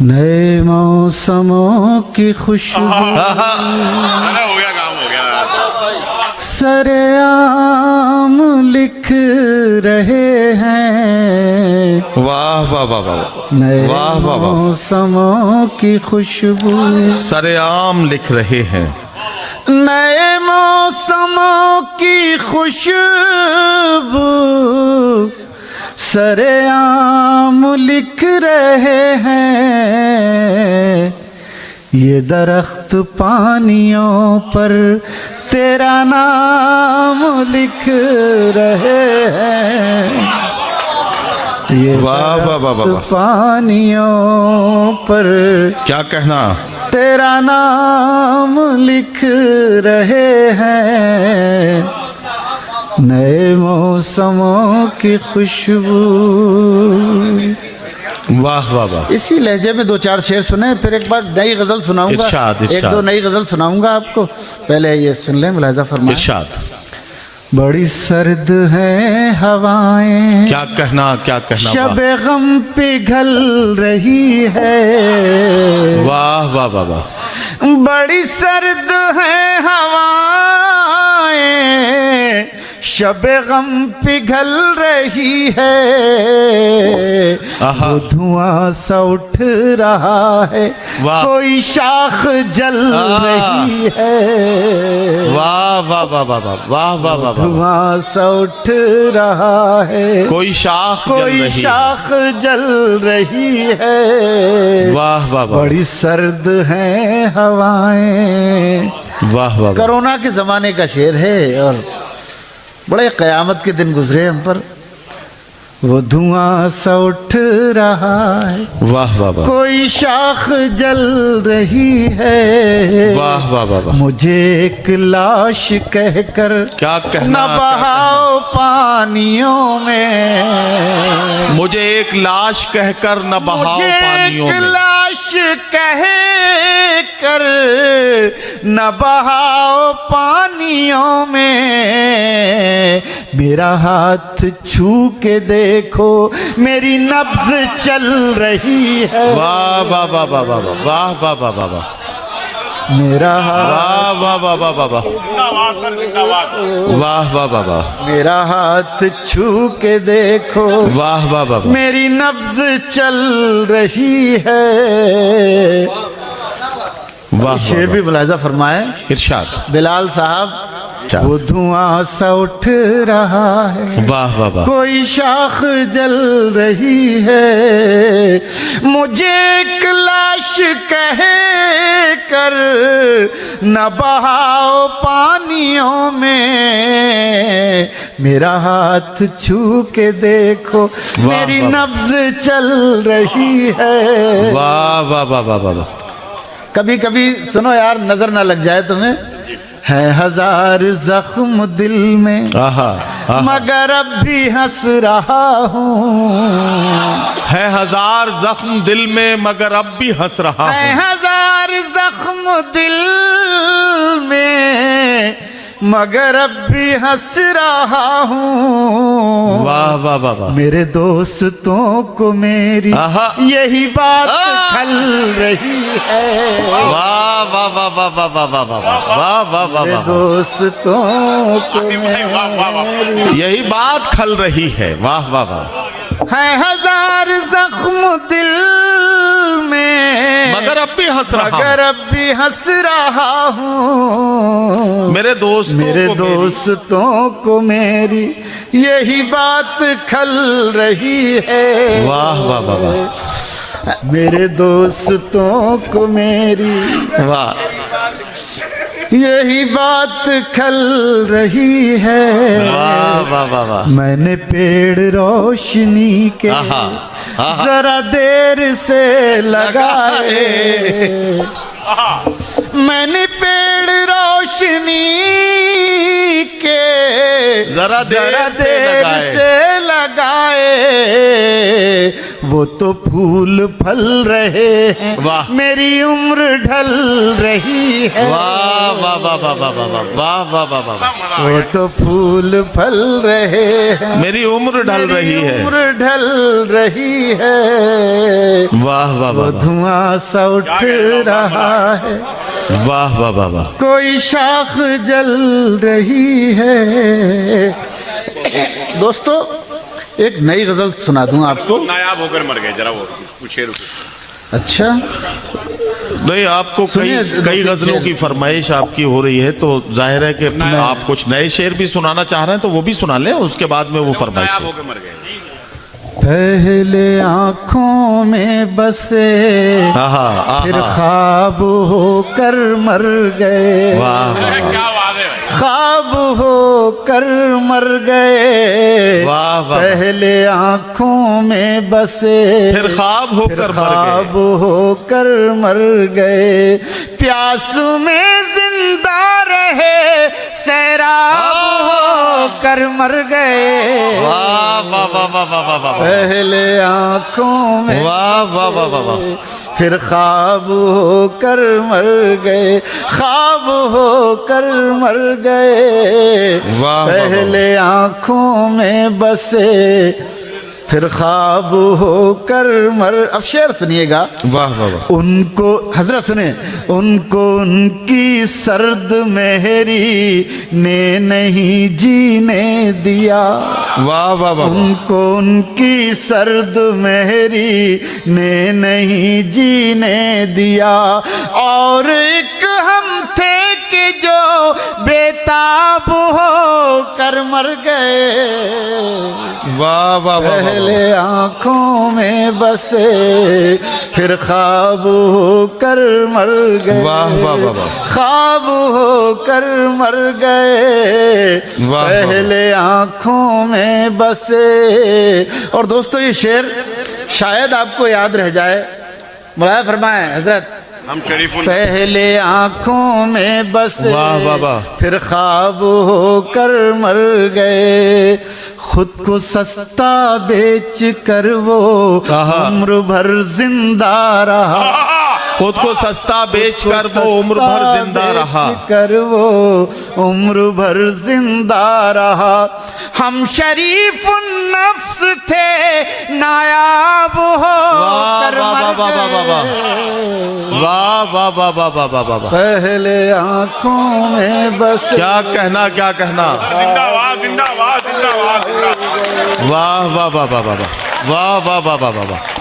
नए मौसमों की खुशबू हो गया काम हो गया। सरेआम लिख रहे हैं। वाह वाह वाह वाह, नए वाह वाह वाह, मौसमों की खुशबू सरेआम लिख रहे हैं। नए मौसमों की खुशबू सरेआम लिख रहे हैं। ये दरख्त पानियों पर तेरा नाम लिख रहे हैं। ये वाह वाह वाह वाह, दरख्त पानियों पर क्या कहना। तेरा नाम लिख रहे हैं। नए मौसमों की खुशबू। वाह वाह वाह, इसी लहजे में दो चार शेर सुने, फिर एक बार नई गजल सुनाऊंगा। इरशाद, एक इरशाद। दो नई गजल सुनाऊंगा आपको, पहले ये सुन लें, मुलाहिजा फरमाएं। इरशाद। बड़ी सर्द है हवाएं, क्या कहना, क्या कहना। शबे गम पिघल रही है। वाह वाह वाह वाह, बड़ी सर्द है हवाएं, शबे गम पिघल रही है। आहा। वो धुआं सा उठ रहा है, वाह। कोई शाख जल रही है। वाह वाह वाह वाह वाह, वाह वाह वाह वाह, धुआं सा उठ रहा है, कोई शाख जल कोई रही है। शाख जल रही है। वाह वाह वाह, बड़ी सर्द है हवाएं। वाह वाह वाह, कोरोना के ज़माने का शेर है और बड़े क़यामत के दिन गुजरे हम पर। वो धुआं सा उठ रहा है, वाह वाह वाह, कोई शाख जल रही है। वाह वाह वाह वाह, मुझे एक लाश कहकर क्या कहना। न बहाओ पानियों में। मुझे एक लाश कहकर न बहाओ मुझे पानियों एक में। लाश कह कर न बहाओ पानियों में। मेरा हाथ छू के देखो, मेरी नब्ज चल रही है। वाह वाह वाह वाह वाह वाह, वाह वाह वाह वाह वाह, मेरा हाथ, वाह वाह वाह वाह वाह वाह, जिंदाबाद सर, जिंदाबाद। वाह वाह वाह वाह, मेरा हाथ छू के देखो, वाह वाह वाह वाह, मेरी नब्ज चल रही है। वाह शेर भी मुलाहिजा फरमाए इरशाद। बिलाल साहब। अच्छा। वो धुआं सा उठ रहा है, वाह वाह वाह, कोई शाख जल रही है। मुझे एक लाश कह कर न बहाओ पानियों में। मेरा हाथ छू के देखो, मेरी वाह। नब्ज चल रही है। वाह वाह वाह वाह वाह, कभी कभी सुनो यार, नजर ना लग जाए तुम्हें। है हजार जख्म दिल में, आहा आहा, मगर अब भी हंस रहा हूँ। है हजार जख्म दिल में मगर अब भी हंस रहा है हूँ। हजार जख्म दिल में, मगर अब भी हंस रहा हूँ। वाह वाह वाह वाह, मेरे दोस्तों को मेरी आहा। यही बात खल रही है। वाह वाह वाह वाह वाह वाह वाह वाह वाह वाह वाह मेरे वाह, दोस्तों को मेरी यही बात खल रही है। वाह वाह वाह, है हजार जख्म दिल में, मगर अब भी हंस रहा मगर हूँ। अब भी हंस रहा हूँ। मेरे दोस्तों मेरे को मेरी- दोस्तों को मेरी यही बात खल रही है। वाह वाह वाह वाह, मेरे दोस्तों को मेरी वाह यही बात खल रही है। वाह वाह वाह वाह, मैंने पेड़ रोशनी के आहा, आहा। जरा देर से लगाए। मैंने पेड़ रोशनी के जरा देर से लगाए। से लगाए। वो तो फूल फल रहे हैं, वाह। मेरी उम्र ढल रही है। वाह वाह वाह वाह वाह वाह वाह वाह वाह वाह वाह। वो तो फूल फल रहे हैं, मेरी उम्र ढल मेरी रही है। उम्र ढल रही है। वाह वाह वो वाह वाह धुआं सा उठ रहा है, वाह वाह वाह वाह। कोई शाख जल रही है। दोस्तों एक नई गजल सुना दूं आपको। नायाब होकर मर गए, जरा वो कुछ शेर अच्छा नहीं, आपको सुनिए, कई गजलों की फरमाइश आपकी हो रही है, तो जाहिर है कि आप कुछ नए शेर भी सुनाना चाह रहे हैं तो वो भी सुना लें, उसके बाद में वो फरमाइश नायाब है। होकर मर गए। पहले आंखों में बसे, आहा, आहा। फिर ख्वाब होकर मर गए। वाह वाह क्या बात है भाई। ख्वाब होकर मर गए। वाह वाह। पहले आंखों में बसे, फिर ख्वाब फिर होकर मर ख्वाब गए। होकर मर गए। प्यास में जिंदा रहे, सैराब होकर मर गए। वाह वाह वाह वाह वाह वाह वाह। पहले आंखों में वाह वाह वाह वाह वाह। फिर ख्वाब होकर मर गए, ख्वाब होकर मर गए। वाह, वाह, वाह। पहले आंखों में बसे, फिर ख्वाब होकर मर। अब शेर सुनिएगा। वाह वाह वाह। उनको हजरत सुने, उनको उनकी सर्द मेहरी ने नहीं जीने दिया। वाह वाह वाह। उनको उनकी सर्द मेहरी ने नहीं जीने दिया। और एक हम थे कि जो बेताब हो कर मर गए। वाह वाह वाह। पहले आंखों में बसे, फिर ख्वाब होकर मर गए। वाह वाह वाह वाह। ख्वाब होकर मर गए। वाह, पहले आंखों में बसे। और दोस्तों ये शेर शायद आपको याद रह जाए। मुलाया फरमाए हजरत, हम शरीफुल पहले आंखों में बसे, वाह वाह वाह। फिर ख्वाब होकर मर गए। खुद को सस्ता बेच कर वो आहा। उम्र भर जिंदा रहा। खुद को सस्ता बेचकर वो उम्र भर जिंदा रहा। कर वो उम्र भर जिंदा रहा। हम शरीफ नफ्स थे, नायाब हो कर वाह, मर वाह, वाह, वाह, वाह, गए। वाह वाह वाह वाह वाह वाह वाह वाह। पहले आंखों में बस, क्या कहना क्या कहना। जिंदाबाद जिंदाबाद जिंदाबाद जिंदाबाद। वाह वाह वाह वाह वाह वाह वाह वाह वाह वाह वाह।